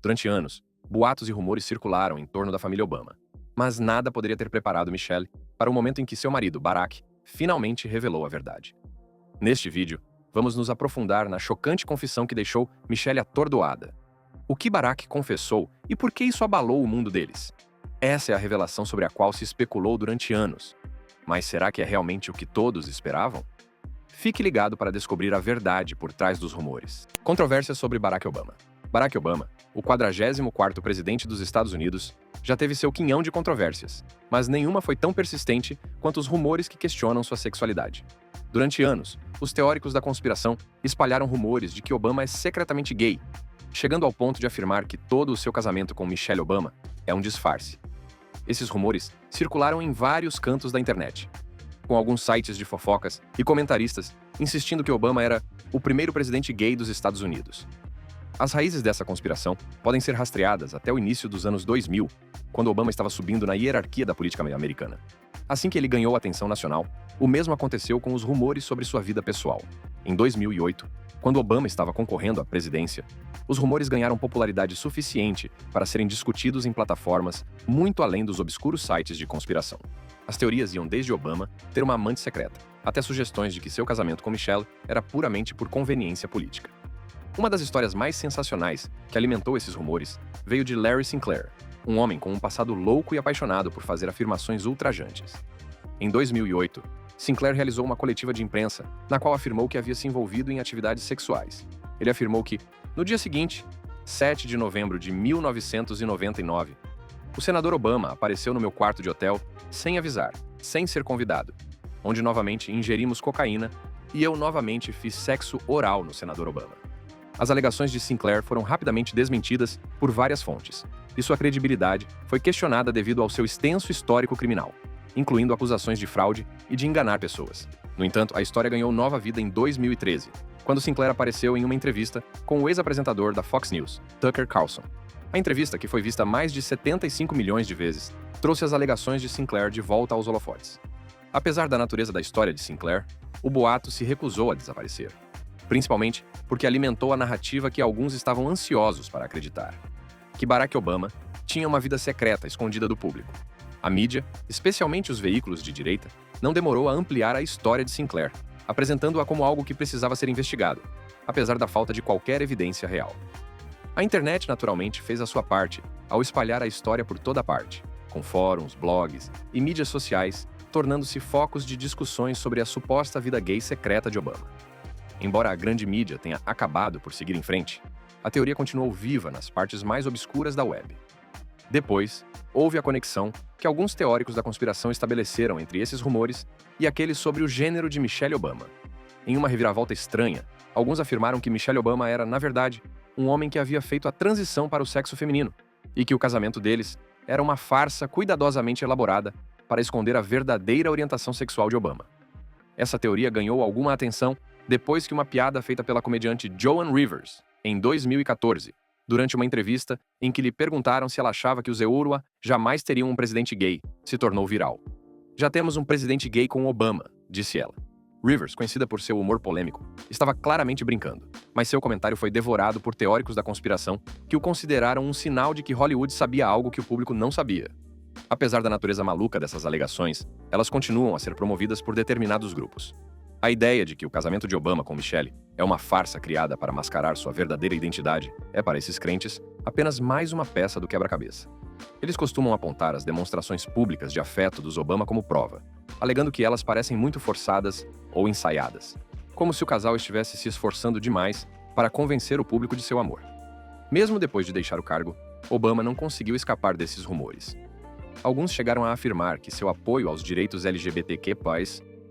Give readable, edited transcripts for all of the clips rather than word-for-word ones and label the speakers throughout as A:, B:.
A: Durante anos, boatos e rumores circularam em torno da família Obama. Mas nada poderia ter preparado Michelle para o momento em que seu marido, Barack, finalmente revelou a verdade. Neste vídeo, vamos nos aprofundar na chocante confissão que deixou Michelle atordoada. O que Barack confessou e por que isso abalou o mundo deles? Essa é a revelação sobre a qual se especulou durante anos. Mas será que é realmente o que todos esperavam? Fique ligado para descobrir a verdade por trás dos rumores. Controvérsias sobre Barack Obama. Barack Obama, o 44º presidente dos Estados Unidos, já teve seu quinhão de controvérsias, mas nenhuma foi tão persistente quanto os rumores que questionam sua sexualidade. Durante anos, os teóricos da conspiração espalharam rumores de que Obama é secretamente gay, chegando ao ponto de afirmar que todo o seu casamento com Michelle Obama é um disfarce. Esses rumores circularam em vários cantos da internet, com alguns sites de fofocas e comentaristas insistindo que Obama era o primeiro presidente gay dos Estados Unidos. As raízes dessa conspiração podem ser rastreadas até o início dos anos 2000, quando Obama estava subindo na hierarquia da política americana. Assim que ele ganhou a atenção nacional, o mesmo aconteceu com os rumores sobre sua vida pessoal. Em 2008, quando Obama estava concorrendo à presidência, os rumores ganharam popularidade suficiente para serem discutidos em plataformas muito além dos obscuros sites de conspiração. As teorias iam desde Obama ter uma amante secreta, até sugestões de que seu casamento com Michelle era puramente por conveniência política. Uma das histórias mais sensacionais que alimentou esses rumores veio de Larry Sinclair, um homem com um passado louco e apaixonado por fazer afirmações ultrajantes. Em 2008, Sinclair realizou uma coletiva de imprensa, na qual afirmou que havia se envolvido em atividades sexuais. Ele afirmou que, no dia seguinte, 7 de novembro de 1999, o senador Obama apareceu no meu quarto de hotel sem avisar, sem ser convidado, onde novamente ingerimos cocaína e eu novamente fiz sexo oral no senador Obama. As alegações de Sinclair foram rapidamente desmentidas por várias fontes, e sua credibilidade foi questionada devido ao seu extenso histórico criminal, incluindo acusações de fraude e de enganar pessoas. No entanto, a história ganhou nova vida em 2013, quando Sinclair apareceu em uma entrevista com o ex-apresentador da Fox News, Tucker Carlson. A entrevista, que foi vista mais de 75 milhões de vezes, trouxe as alegações de Sinclair de volta aos holofotes. Apesar da natureza da história de Sinclair, o boato se recusou a desaparecer, principalmente porque alimentou a narrativa que alguns estavam ansiosos para acreditar: que Barack Obama tinha uma vida secreta escondida do público. A mídia, especialmente os veículos de direita, não demorou a ampliar a história de Sinclair, apresentando-a como algo que precisava ser investigado, apesar da falta de qualquer evidência real. A internet, naturalmente, fez a sua parte ao espalhar a história por toda parte, com fóruns, blogs e mídias sociais, tornando-se focos de discussões sobre a suposta vida gay secreta de Obama. Embora a grande mídia tenha acabado por seguir em frente, a teoria continuou viva nas partes mais obscuras da web. Depois, houve a conexão que alguns teóricos da conspiração estabeleceram entre esses rumores e aqueles sobre o gênero de Michelle Obama. Em uma reviravolta estranha, alguns afirmaram que Michelle Obama era, na verdade, um homem que havia feito a transição para o sexo feminino e que o casamento deles era uma farsa cuidadosamente elaborada para esconder a verdadeira orientação sexual de Obama. Essa teoria ganhou alguma atenção depois que uma piada feita pela comediante Joan Rivers, em 2014, durante uma entrevista em que lhe perguntaram se ela achava que os EURWA jamais teriam um presidente gay, se tornou viral. "Já temos um presidente gay com Obama", disse ela. Rivers, conhecida por seu humor polêmico, estava claramente brincando, mas seu comentário foi devorado por teóricos da conspiração que o consideraram um sinal de que Hollywood sabia algo que o público não sabia. Apesar da natureza maluca dessas alegações, elas continuam a ser promovidas por determinados grupos. A ideia de que o casamento de Obama com Michelle é uma farsa criada para mascarar sua verdadeira identidade é, para esses crentes, apenas mais uma peça do quebra-cabeça. Eles costumam apontar as demonstrações públicas de afeto dos Obama como prova, alegando que elas parecem muito forçadas ou ensaiadas, como se o casal estivesse se esforçando demais para convencer o público de seu amor. Mesmo depois de deixar o cargo, Obama não conseguiu escapar desses rumores. Alguns chegaram a afirmar que seu apoio aos direitos LGBTQ+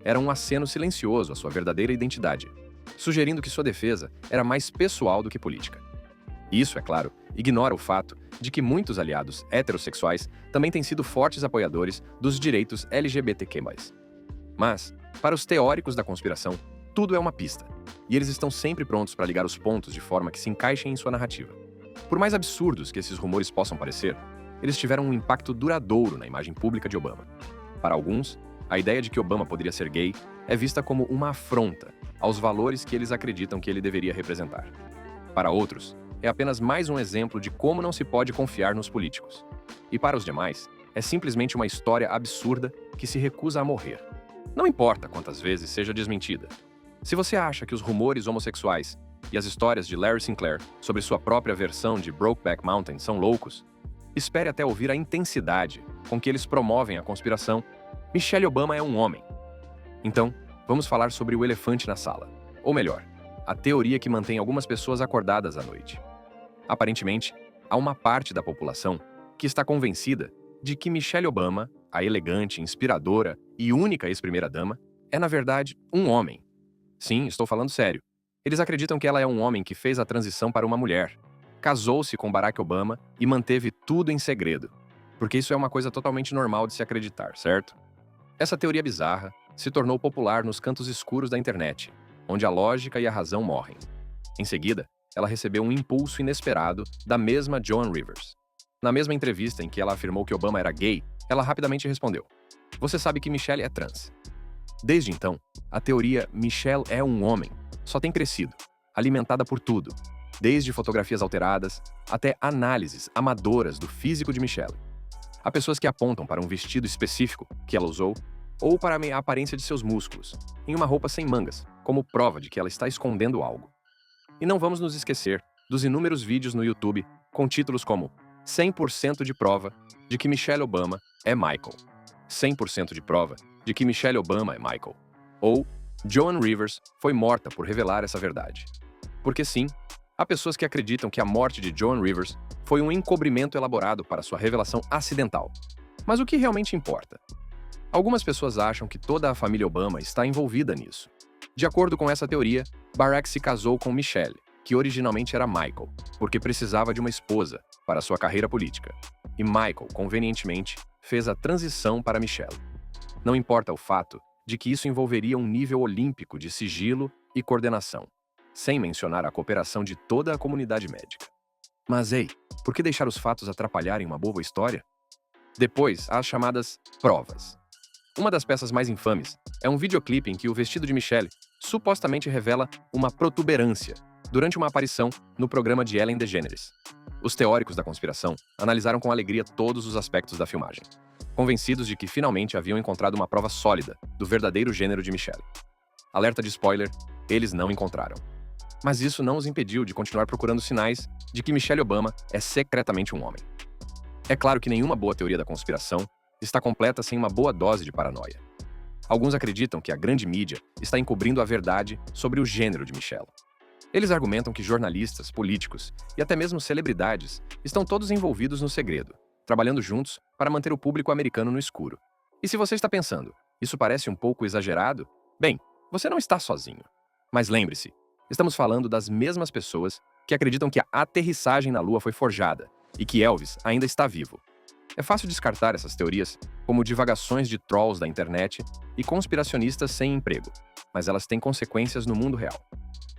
A: era um aceno silencioso à sua verdadeira identidade, sugerindo que sua defesa era mais pessoal do que política. Isso, é claro, ignora o fato de que muitos aliados heterossexuais também têm sido fortes apoiadores dos direitos LGBTQ+. Mas, para os teóricos da conspiração, tudo é uma pista, e eles estão sempre prontos para ligar os pontos de forma que se encaixem em sua narrativa. Por mais absurdos que esses rumores possam parecer, eles tiveram um impacto duradouro na imagem pública de Obama. Para alguns, a ideia de que Obama poderia ser gay é vista como uma afronta aos valores que eles acreditam que ele deveria representar. Para outros, é apenas mais um exemplo de como não se pode confiar nos políticos. E para os demais, é simplesmente uma história absurda que se recusa a morrer. Não importa quantas vezes seja desmentida. Se você acha que os rumores homossexuais e as histórias de Larry Sinclair sobre sua própria versão de Brokeback Mountain são loucos, espere até ouvir a intensidade com que eles promovem a conspiração. Michelle Obama é um homem. Então, vamos falar sobre o elefante na sala. Ou melhor, a teoria que mantém algumas pessoas acordadas à noite. Aparentemente, há uma parte da população que está convencida de que Michelle Obama, a elegante, inspiradora e única ex-primeira-dama, é na verdade um homem. Sim, estou falando sério. Eles acreditam que ela é um homem que fez a transição para uma mulher, casou-se com Barack Obama e manteve tudo em segredo, porque isso é uma coisa totalmente normal de se acreditar, certo? Essa teoria bizarra se tornou popular nos cantos escuros da internet, onde a lógica e a razão morrem. Em seguida, ela recebeu um impulso inesperado da mesma Joan Rivers. Na mesma entrevista em que ela afirmou que Obama era gay, ela rapidamente respondeu: "Você sabe que Michelle é trans." Desde então, a teoria Michelle é um homem só tem crescido, alimentada por tudo, desde fotografias alteradas até análises amadoras do físico de Michelle. Há pessoas que apontam para um vestido específico que ela usou ou para a aparência de seus músculos, em uma roupa sem mangas, como prova de que ela está escondendo algo. E não vamos nos esquecer dos inúmeros vídeos no YouTube com títulos como 100% de prova de que Michelle Obama é Michael, 100% de prova de que Michelle Obama é Michael, ou Joan Rivers foi morta por revelar essa verdade. Porque sim, há pessoas que acreditam que a morte de Joan Rivers foi um encobrimento elaborado para sua revelação acidental. Mas o que realmente importa? Algumas pessoas acham que toda a família Obama está envolvida nisso. De acordo com essa teoria, Barack se casou com Michelle, que originalmente era Michael, porque precisava de uma esposa para sua carreira política. E Michael, convenientemente, fez a transição para Michelle. Não importa o fato de que isso envolveria um nível olímpico de sigilo e coordenação, sem mencionar a cooperação de toda a comunidade médica. Mas ei, por que deixar os fatos atrapalharem uma boa história? Depois, há as chamadas provas. Uma das peças mais infames é um videoclipe em que o vestido de Michelle supostamente revela uma protuberância durante uma aparição no programa de Ellen DeGeneres. Os teóricos da conspiração analisaram com alegria todos os aspectos da filmagem, convencidos de que finalmente haviam encontrado uma prova sólida do verdadeiro gênero de Michelle. Alerta de spoiler, eles não encontraram. Mas isso não os impediu de continuar procurando sinais de que Michelle Obama é secretamente um homem. É claro que nenhuma boa teoria da conspiração está completa sem uma boa dose de paranoia. Alguns acreditam que a grande mídia está encobrindo a verdade sobre o gênero de Michelle. Eles argumentam que jornalistas, políticos e até mesmo celebridades estão todos envolvidos no segredo, trabalhando juntos para manter o público americano no escuro. E se você está pensando, isso parece um pouco exagerado? Bem, você não está sozinho. Mas lembre-se, estamos falando das mesmas pessoas que acreditam que a aterrissagem na Lua foi forjada e que Elvis ainda está vivo. É fácil descartar essas teorias como divagações de trolls da internet e conspiracionistas sem emprego, mas elas têm consequências no mundo real.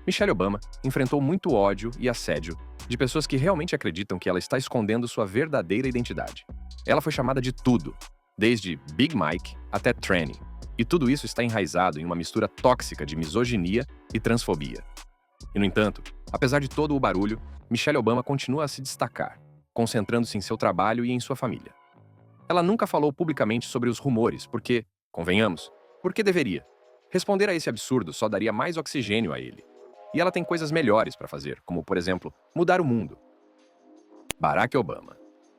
A: Michelle Obama enfrentou muito ódio e assédio de pessoas que realmente acreditam que ela está escondendo sua verdadeira identidade. Ela foi chamada de tudo, desde Big Mike até Tranny, e tudo isso está enraizado em uma mistura tóxica de misoginia e transfobia. E, no entanto, apesar de todo o barulho, Michelle Obama continua a se destacar, concentrando-se em seu trabalho e em sua família. Ela nunca falou publicamente sobre os rumores porque, convenhamos, por que deveria? Responder a esse absurdo só daria mais oxigênio a ele. E ela tem coisas melhores para fazer, como, por exemplo, mudar o mundo. Barack Obama.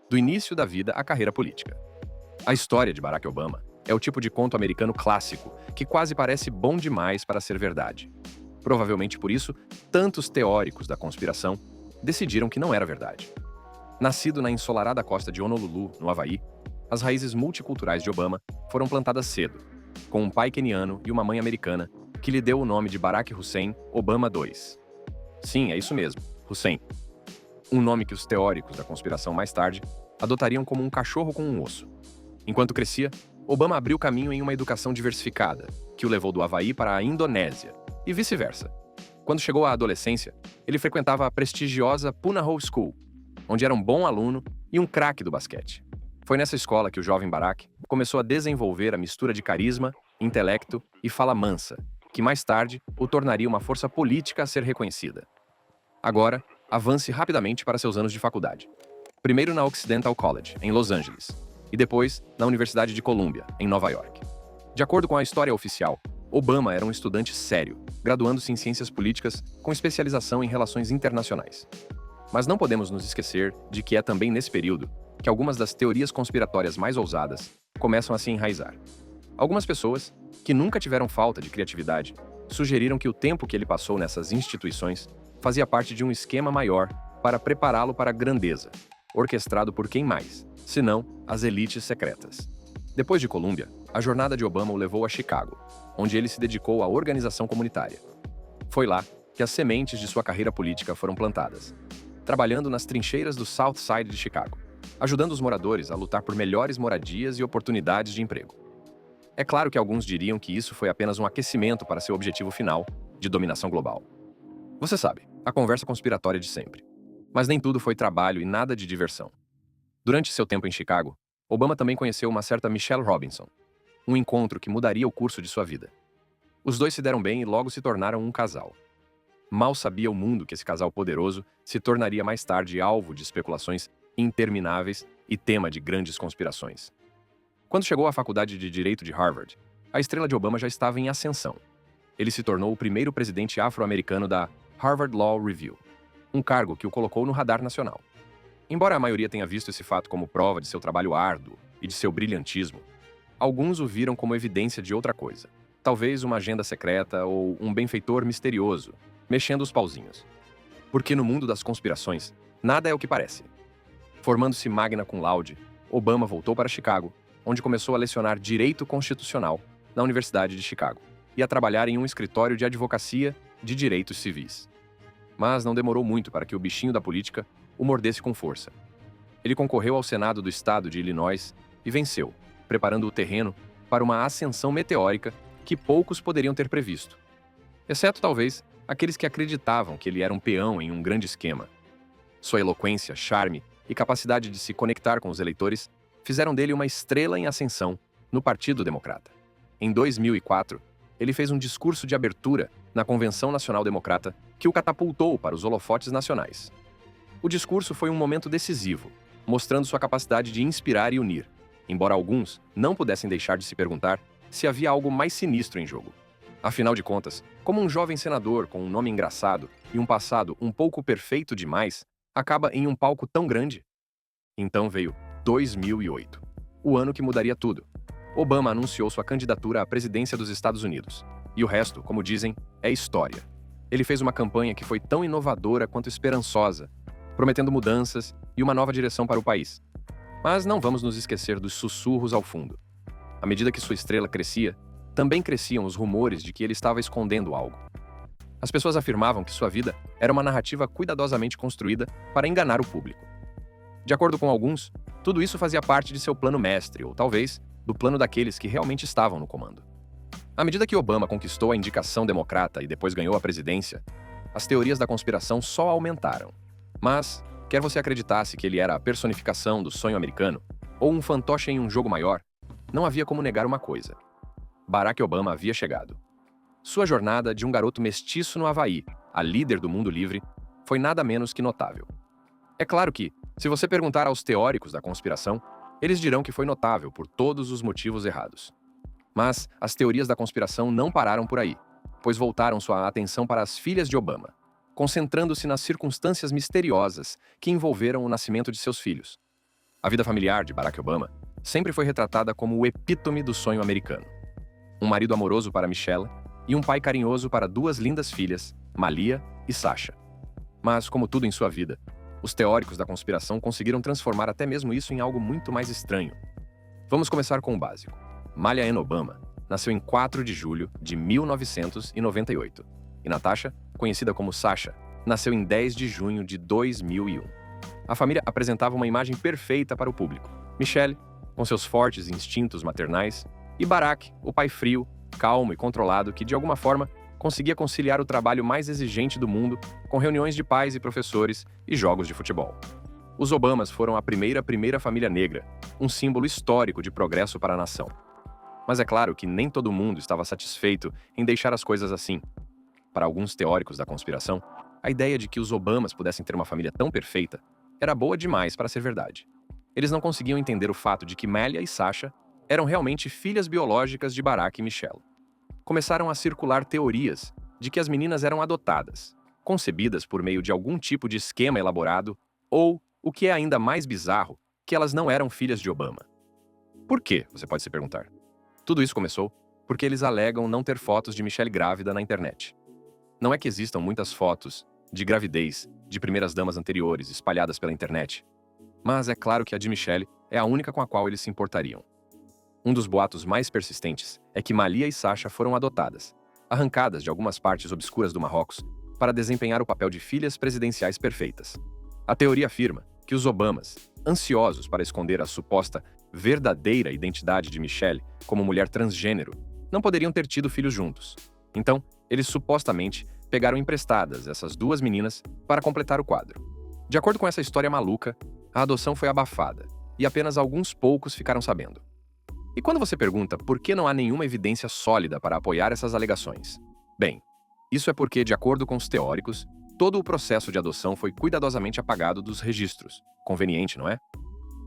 A: Do início da vida à carreira política. A história de Barack Obama é o tipo de conto americano clássico que quase parece bom demais para ser verdade. Provavelmente por isso, tantos teóricos da conspiração decidiram que não era verdade. Nascido na ensolarada costa de Honolulu, no Havaí, as raízes multiculturais de Obama foram plantadas cedo, com um pai queniano e uma mãe americana que lhe deu o nome de Barack Hussein Obama II. Sim, é isso mesmo, Hussein. Um nome que os teóricos da conspiração mais tarde adotariam como um cachorro com um osso. Enquanto crescia, Obama abriu caminho em uma educação diversificada, que o levou do Havaí para a Indonésia, e vice-versa. Quando chegou à adolescência, ele frequentava a prestigiosa Punahou School, onde era um bom aluno e um craque do basquete. Foi nessa escola que o jovem Barack começou a desenvolver a mistura de carisma, intelecto e fala mansa, que mais tarde o tornaria uma força política a ser reconhecida. Agora, avance rapidamente para seus anos de faculdade. Primeiro na Occidental College, em Los Angeles, e depois na Universidade de Columbia, em Nova York. De acordo com a história oficial, Obama era um estudante sério, graduando-se em ciências políticas com especialização em relações internacionais. Mas não podemos nos esquecer de que é também nesse período que algumas das teorias conspiratórias mais ousadas começam a se enraizar. Algumas pessoas, que nunca tiveram falta de criatividade, sugeriram que o tempo que ele passou nessas instituições fazia parte de um esquema maior para prepará-lo para a grandeza, orquestrado por quem mais, senão as elites secretas. Depois de Colômbia, a jornada de Obama o levou a Chicago, onde ele se dedicou à organização comunitária. Foi lá que as sementes de sua carreira política foram plantadas, trabalhando nas trincheiras do South Side de Chicago, ajudando os moradores a lutar por melhores moradias e oportunidades de emprego. É claro que alguns diriam que isso foi apenas um aquecimento para seu objetivo final, de dominação global. Você sabe, a conversa conspiratória de sempre. Mas nem tudo foi trabalho e nada de diversão. Durante seu tempo em Chicago, Obama também conheceu uma certa Michelle Robinson, um encontro que mudaria o curso de sua vida. Os dois se deram bem e logo se tornaram um casal. Mal sabia o mundo que esse casal poderoso se tornaria mais tarde alvo de especulações intermináveis e tema de grandes conspirações. Quando chegou à Faculdade de Direito de Harvard, a estrela de Obama já estava em ascensão. Ele se tornou o primeiro presidente afro-americano da Harvard Law Review, um cargo que o colocou no radar nacional. Embora a maioria tenha visto esse fato como prova de seu trabalho árduo e de seu brilhantismo, alguns o viram como evidência de outra coisa. Talvez uma agenda secreta ou um benfeitor misterioso, mexendo os pauzinhos. Porque no mundo das conspirações, nada é o que parece. Formando-se magna cum laude, Obama voltou para Chicago, onde começou a lecionar Direito Constitucional na Universidade de Chicago e a trabalhar em um escritório de advocacia de direitos civis. Mas não demorou muito para que o bichinho da política o mordesse com força. Ele concorreu ao Senado do estado de Illinois e venceu, preparando o terreno para uma ascensão meteórica que poucos poderiam ter previsto. Exceto, talvez, aqueles que acreditavam que ele era um peão em um grande esquema. Sua eloquência, charme e capacidade de se conectar com os eleitores fizeram dele uma estrela em ascensão no Partido Democrata. Em 2004, ele fez um discurso de abertura na Convenção Nacional Democrata que o catapultou para os holofotes nacionais. O discurso foi um momento decisivo, mostrando sua capacidade de inspirar e unir, embora alguns não pudessem deixar de se perguntar se havia algo mais sinistro em jogo. Afinal de contas, como um jovem senador com um nome engraçado e um passado um pouco perfeito demais acaba em um palco tão grande? Então veio 2008, o ano que mudaria tudo. Obama anunciou sua candidatura à presidência dos Estados Unidos. E o resto, como dizem, é história. Ele fez uma campanha que foi tão inovadora quanto esperançosa, prometendo mudanças e uma nova direção para o país. Mas não vamos nos esquecer dos sussurros ao fundo. À medida que sua estrela crescia, também cresciam os rumores de que ele estava escondendo algo. As pessoas afirmavam que sua vida era uma narrativa cuidadosamente construída para enganar o público. De acordo com alguns, tudo isso fazia parte de seu plano mestre, ou talvez, do plano daqueles que realmente estavam no comando. À medida que Obama conquistou a indicação democrata e depois ganhou a presidência, as teorias da conspiração só aumentaram. Mas, quer você acreditasse que ele era a personificação do sonho americano, ou um fantoche em um jogo maior, não havia como negar uma coisa. Barack Obama havia chegado. Sua jornada de um garoto mestiço no Havaí, a líder do mundo livre, foi nada menos que notável. É claro que, se você perguntar aos teóricos da conspiração, eles dirão que foi notável por todos os motivos errados. Mas as teorias da conspiração não pararam por aí, pois voltaram sua atenção para as filhas de Obama, concentrando-se nas circunstâncias misteriosas que envolveram o nascimento de seus filhos. A vida familiar de Barack Obama sempre foi retratada como o epítome do sonho americano. Um marido amoroso para Michelle e um pai carinhoso para duas lindas filhas, Malia e Sasha. Mas, como tudo em sua vida, os teóricos da conspiração conseguiram transformar até mesmo isso em algo muito mais estranho. Vamos começar com o básico. Malia Ann Obama nasceu em 4 de julho de 1998. E Natasha, conhecida como Sasha, nasceu em 10 de junho de 2001. A família apresentava uma imagem perfeita para o público. Michelle, com seus fortes instintos maternais, e Barack, o pai frio, calmo e controlado que, de alguma forma, conseguia conciliar o trabalho mais exigente do mundo com reuniões de pais e professores e jogos de futebol. Os Obamas foram a primeira família negra, um símbolo histórico de progresso para a nação. Mas é claro que nem todo mundo estava satisfeito em deixar as coisas assim. Para alguns teóricos da conspiração, A ideia de que os Obamas pudessem ter uma família tão perfeita era boa demais para ser verdade. Eles não conseguiam entender o fato de que Malia e Sasha eram realmente filhas biológicas de Barack e Michelle. Começaram a circular teorias de que as meninas eram adotadas, concebidas por meio de algum tipo de esquema elaborado, ou, o que é ainda mais bizarro, que elas não eram filhas de Obama. Por quê, você pode se perguntar? Tudo isso começou porque eles alegam não ter fotos de Michelle grávida na internet. Não é que existam muitas fotos de gravidez de primeiras-damas anteriores espalhadas pela internet, mas é claro que a de Michelle é a única com a qual eles se importariam. Um dos boatos mais persistentes é que Malia e Sasha foram adotadas, arrancadas de algumas partes obscuras do Marrocos para desempenhar o papel de filhas presidenciais perfeitas. A teoria afirma que os Obamas, ansiosos para esconder a suposta verdadeira identidade de Michelle como mulher transgênero, não poderiam ter tido filhos juntos. Então, eles supostamente pegaram emprestadas essas duas meninas para completar o quadro. De acordo com essa história maluca, a adoção foi abafada e apenas alguns poucos ficaram sabendo. E quando você pergunta por que não há nenhuma evidência sólida para apoiar essas alegações? Bem, isso é porque, de acordo com os teóricos, todo o processo de adoção foi cuidadosamente apagado dos registros. Conveniente, não é?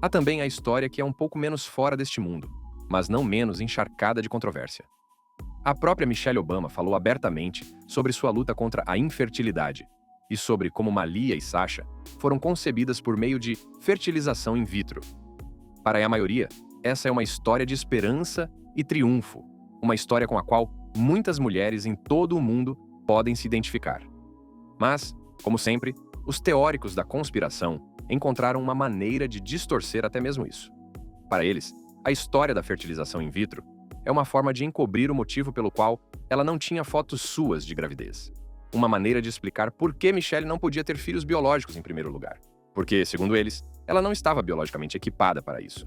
A: Há também a história que é um pouco menos fora deste mundo, mas não menos encharcada de controvérsia. A própria Michelle Obama falou abertamente sobre sua luta contra a infertilidade e sobre como Malia e Sasha foram concebidas por meio de fertilização in vitro. Para a maioria, essa é uma história de esperança e triunfo, uma história com a qual muitas mulheres em todo o mundo podem se identificar. Mas, como sempre, os teóricos da conspiração encontraram uma maneira de distorcer até mesmo isso. Para eles, a história da fertilização in vitro é uma forma de encobrir o motivo pelo qual ela não tinha fotos suas de gravidez. Uma maneira de explicar por que Michelle não podia ter filhos biológicos em primeiro lugar. Porque, segundo eles, ela não estava biologicamente equipada para isso.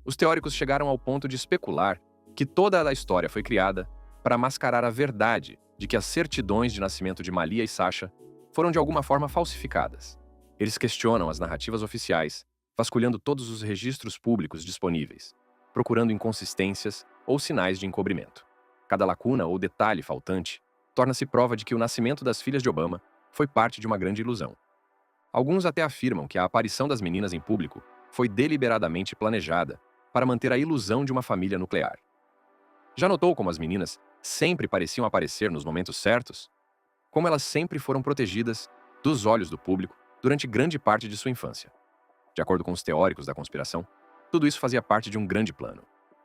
A: Os teóricos chegaram ao ponto de especular que toda a história foi criada para mascarar a verdade de que as certidões de nascimento de Malia e Sasha foram de alguma forma falsificadas. Eles questionam as narrativas oficiais, vasculhando todos os registros públicos disponíveis, procurando inconsistências ou sinais de encobrimento. Cada lacuna ou detalhe faltante torna-se prova de que o nascimento das filhas de Obama foi parte de uma grande ilusão. Alguns até afirmam que a aparição das meninas em público foi deliberadamente planejada para manter a ilusão de uma família nuclear. Já notou como as meninas sempre pareciam aparecer nos momentos certos? Como elas sempre foram protegidas dos olhos do público durante grande parte de sua infância. De acordo com os teóricos da conspiração, tudo isso fazia parte de um grande plano.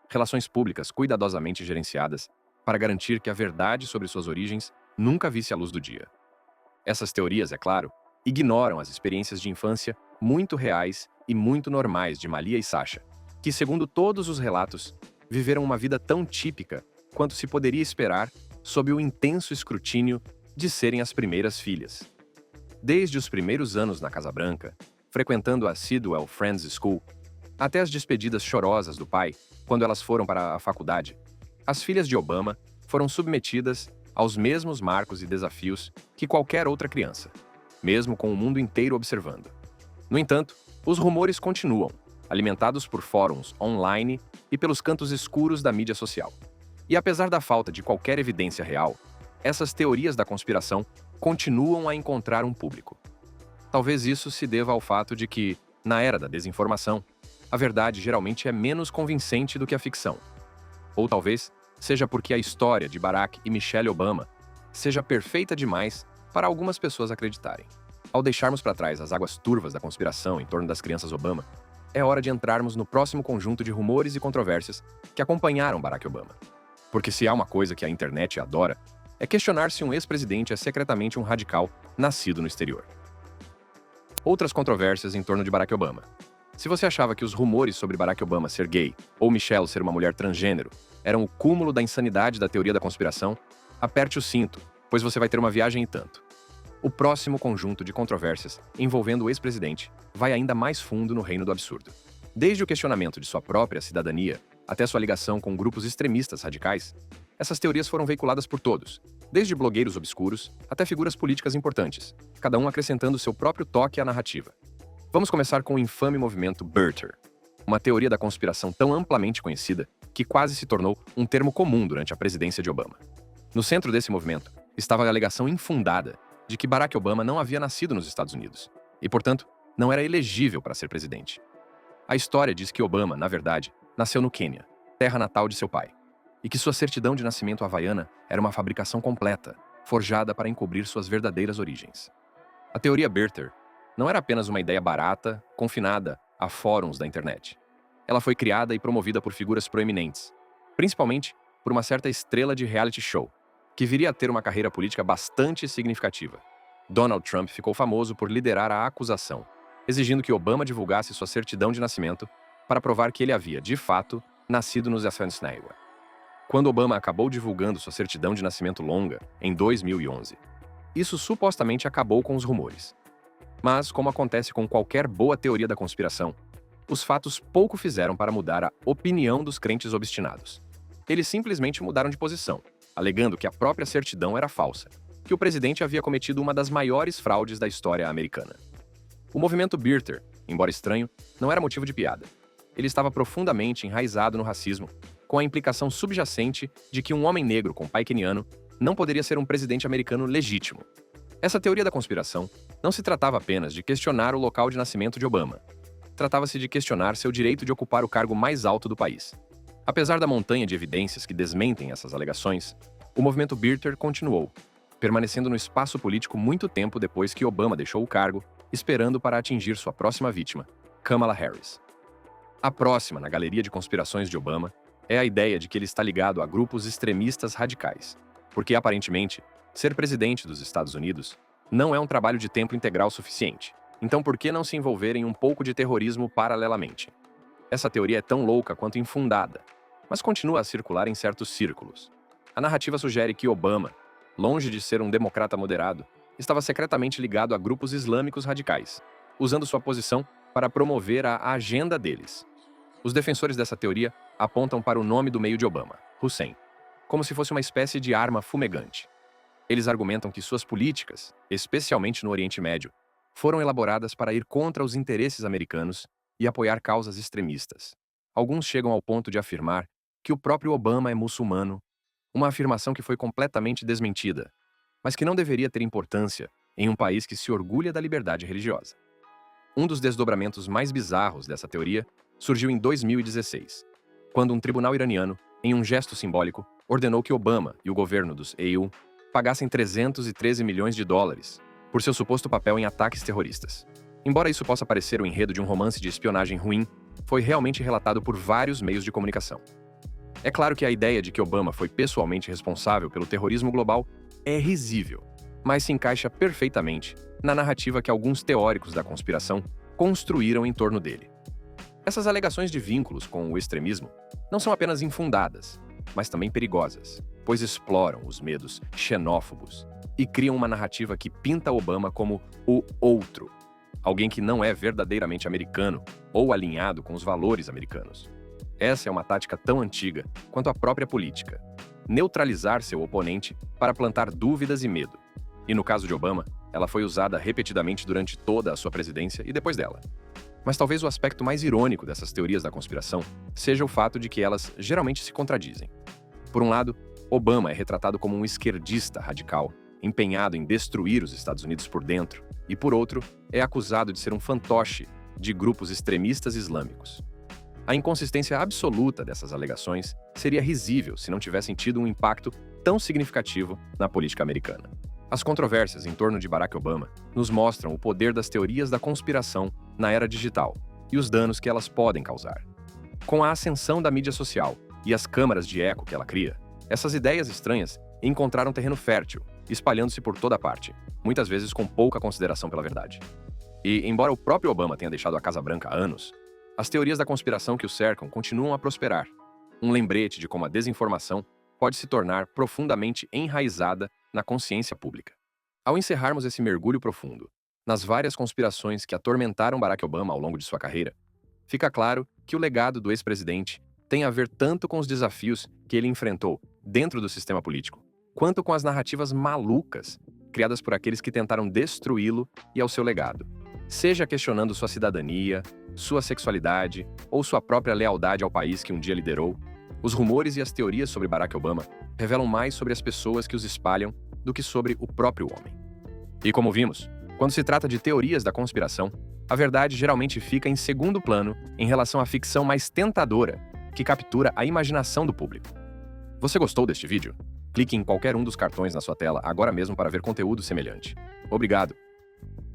A: Relações públicas cuidadosamente gerenciadas para garantir que a verdade sobre suas origens nunca visse a luz do dia. Essas teorias, é claro, ignoram as experiências de infância muito reais e muito normais de Malia e Sasha, que, segundo todos os relatos, viveram uma vida tão típica quanto se poderia esperar sob o intenso escrutínio de serem as primeiras filhas. Desde os primeiros anos na Casa Branca, frequentando a Sidwell Friends School, até as despedidas chorosas do pai quando elas foram para a faculdade, as filhas de Obama foram submetidas aos mesmos marcos e desafios que qualquer outra criança, mesmo com o mundo inteiro observando. No entanto, os rumores continuam, alimentados por fóruns online e pelos cantos escuros da mídia social. E apesar da falta de qualquer evidência real, essas teorias da conspiração continuam a encontrar um público. Talvez isso se deva ao fato de que, na era da desinformação, a verdade geralmente é menos convincente do que a ficção. Ou talvez seja porque a história de Barack e Michelle Obama seja perfeita demais para algumas pessoas acreditarem. Ao deixarmos para trás as águas turvas da conspiração em torno das crianças Obama, é hora de entrarmos no próximo conjunto de rumores e controvérsias que acompanharam Barack Obama. Porque se há uma coisa que a internet adora, é questionar se um ex-presidente é secretamente um radical nascido no exterior. Outras controvérsias em torno de Barack Obama. Se você achava que os rumores sobre Barack Obama ser gay ou Michelle ser uma mulher transgênero eram o cúmulo da insanidade da teoria da conspiração, aperte o cinto, pois você vai ter uma viagem e tanto. O próximo conjunto de controvérsias envolvendo o ex-presidente vai ainda mais fundo no reino do absurdo. Desde o questionamento de sua própria cidadania até sua ligação com grupos extremistas radicais, essas teorias foram veiculadas por todos, desde blogueiros obscuros até figuras políticas importantes, cada um acrescentando seu próprio toque à narrativa. Vamos começar com o infame movimento Birther, uma teoria da conspiração tão amplamente conhecida que quase se tornou um termo comum durante a presidência de Obama. No centro desse movimento estava a alegação infundada de que Barack Obama não havia nascido nos Estados Unidos e, portanto, não era elegível para ser presidente. A história diz que Obama, na verdade, nasceu no Quênia, terra natal de seu pai, e que sua certidão de nascimento havaiana era uma fabricação completa, forjada para encobrir suas verdadeiras origens. A teoria Birther não era apenas uma ideia barata, confinada a fóruns da internet. Ela foi criada e promovida por figuras proeminentes, principalmente por uma certa estrela de reality show, que viria a ter uma carreira política bastante significativa. Donald Trump ficou famoso por liderar a acusação, exigindo que Obama divulgasse sua certidão de nascimento para provar que ele havia, de fato, nascido nos Estados Unidos. Quando Obama acabou divulgando sua certidão de nascimento longa, em 2011, isso supostamente acabou com os rumores. Mas, como acontece com qualquer boa teoria da conspiração, os fatos pouco fizeram para mudar a opinião dos crentes obstinados. Eles simplesmente mudaram de posição, alegando que a própria certidão era falsa, que o presidente havia cometido uma das maiores fraudes da história americana. O movimento Birther, embora estranho, não era motivo de piada. Ele estava profundamente enraizado no racismo, com a implicação subjacente de que um homem negro com pai queniano não poderia ser um presidente americano legítimo. Essa teoria da conspiração não se tratava apenas de questionar o local de nascimento de Obama. Tratava-se de questionar seu direito de ocupar o cargo mais alto do país. Apesar da montanha de evidências que desmentem essas alegações, o movimento Birther continuou, permanecendo no espaço político muito tempo depois que Obama deixou o cargo, esperando para atingir sua próxima vítima, Kamala Harris. A próxima na galeria de conspirações de Obama é a ideia de que ele está ligado a grupos extremistas radicais, porque, aparentemente, ser presidente dos Estados Unidos não é um trabalho de tempo integral suficiente. Então, por que não se envolver em um pouco de terrorismo paralelamente? Essa teoria é tão louca quanto infundada, mas continua a circular em certos círculos. A narrativa sugere que Obama, longe de ser um democrata moderado, estava secretamente ligado a grupos islâmicos radicais, usando sua posição para promover a agenda deles. Os defensores dessa teoria apontam para o nome do meio de Obama, Hussein, como se fosse uma espécie de arma fumegante. Eles argumentam que suas políticas, especialmente no Oriente Médio, foram elaboradas para ir contra os interesses americanos e apoiar causas extremistas. Alguns chegam ao ponto de afirmar que o próprio Obama é muçulmano, uma afirmação que foi completamente desmentida, mas que não deveria ter importância em um país que se orgulha da liberdade religiosa. Um dos desdobramentos mais bizarros dessa teoria surgiu em 2016, quando um tribunal iraniano, em um gesto simbólico, ordenou que Obama e o governo dos EU pagassem 313 milhões de dólares por seu suposto papel em ataques terroristas. Embora isso possa parecer o enredo de um romance de espionagem ruim, foi realmente relatado por vários meios de comunicação. É claro que a ideia de que Obama foi pessoalmente responsável pelo terrorismo global é risível, mas se encaixa perfeitamente na narrativa que alguns teóricos da conspiração construíram em torno dele. Essas alegações de vínculos com o extremismo não são apenas infundadas, mas também perigosas, pois exploram os medos xenófobos e criam uma narrativa que pinta Obama como o outro, alguém que não é verdadeiramente americano ou alinhado com os valores americanos. Essa é uma tática tão antiga quanto a própria política: neutralizar seu oponente para plantar dúvidas e medo. E no caso de Obama, ela foi usada repetidamente durante toda a sua presidência e depois dela. Mas talvez o aspecto mais irônico dessas teorias da conspiração seja o fato de que elas geralmente se contradizem. Por um lado, Obama é retratado como um esquerdista radical, empenhado em destruir os Estados Unidos por dentro, e por outro, é acusado de ser um fantoche de grupos extremistas islâmicos. A inconsistência absoluta dessas alegações seria risível se não tivessem tido um impacto tão significativo na política americana. As controvérsias em torno de Barack Obama nos mostram o poder das teorias da conspiração na era digital e os danos que elas podem causar. Com a ascensão da mídia social e as câmaras de eco que ela cria, essas ideias estranhas encontraram terreno fértil, espalhando-se por toda parte, muitas vezes com pouca consideração pela verdade. E, embora o próprio Obama tenha deixado a Casa Branca há anos, as teorias da conspiração que o cercam continuam a prosperar, um lembrete de como a desinformação pode se tornar profundamente enraizada na consciência pública. Ao encerrarmos esse mergulho profundo nas várias conspirações que atormentaram Barack Obama ao longo de sua carreira, fica claro que o legado do ex-presidente tem a ver tanto com os desafios que ele enfrentou dentro do sistema político, quanto com as narrativas malucas criadas por aqueles que tentaram destruí-lo e ao seu legado, seja questionando sua cidadania, sua sexualidade ou sua própria lealdade ao país que um dia liderou. Os rumores e as teorias sobre Barack Obama revelam mais sobre as pessoas que os espalham do que sobre o próprio homem. E como vimos, quando se trata de teorias da conspiração, a verdade geralmente fica em segundo plano em relação à ficção mais tentadora, que captura a imaginação do público. Você gostou deste vídeo? Clique em qualquer um dos cartões na sua tela agora mesmo para ver conteúdo semelhante. Obrigado!